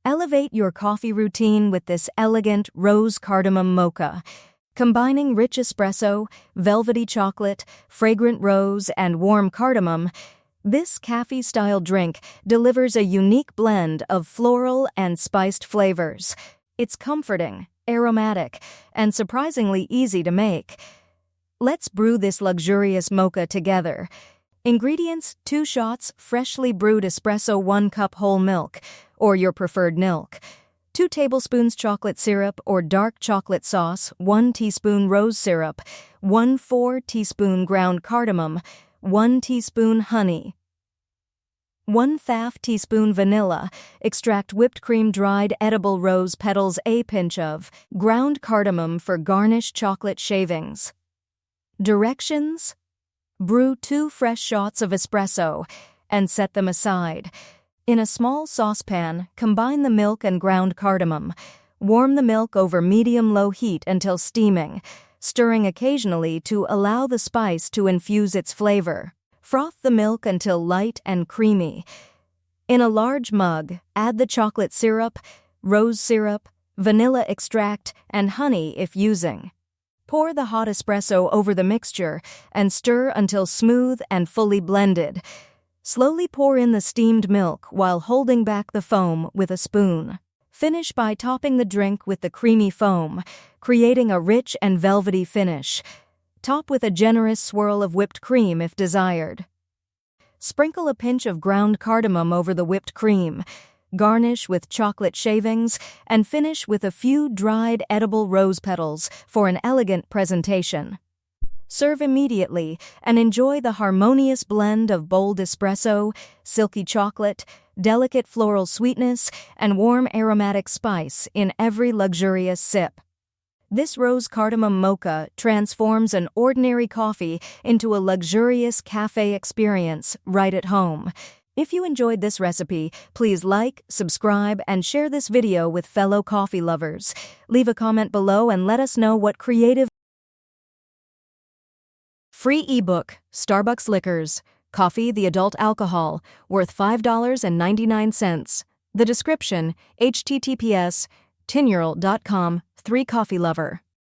Elevate your coffee routine with this elegant rose cardamom mocha. Combining rich espresso, velvety chocolate, fragrant rose, and warm cardamom, this caffe-style drink delivers a unique blend of floral and spiced flavors. It's comforting, aromatic, and surprisingly easy to make. Let's brew this luxurious mocha together. Ingredients: 2 shots freshly brewed espresso, 1 cup whole milk, or your preferred milk, 2 tablespoons chocolate syrup or dark chocolate sauce, 1 teaspoon rose syrup, 1/4 teaspoon ground cardamom, 1 teaspoon honey, 1/2 teaspoon vanilla, extract whipped cream, dried edible rose petals, a pinch of ground cardamom for garnish, chocolate shavings. Directions: brew 2 fresh shots of espresso and set them aside. In a small saucepan, combine the milk and ground cardamom. Warm the milk over medium-low heat until steaming, stirring occasionally to allow the spice to infuse its flavor. Froth the milk until light and creamy. In a large mug, add the chocolate syrup, rose syrup, vanilla extract, and honey if using. Pour the hot espresso over the mixture and stir until smooth and fully blended. Slowly pour in the steamed milk while holding back the foam with a spoon. Finish by topping the drink with the creamy foam, creating a rich and velvety finish. Top with a generous swirl of whipped cream if desired. Sprinkle a pinch of ground cardamom over the whipped cream. Garnish with chocolate shavings and finish with a few dried edible rose petals for an elegant presentation. Serve immediately and enjoy the harmonious blend of bold espresso, silky chocolate, delicate floral sweetness, and warm aromatic spice in every luxurious sip. This rose cardamom mocha transforms an ordinary coffee into a luxurious cafe experience right at home. If you enjoyed this recipe, please like, subscribe, and share this video with fellow coffee lovers. Leave a comment below and let us know what creative. Free ebook, Starbucks Liquors, Coffee the Adult Alcohol, worth $5.99. The description, https://tinural.com, 3 Coffee Lover.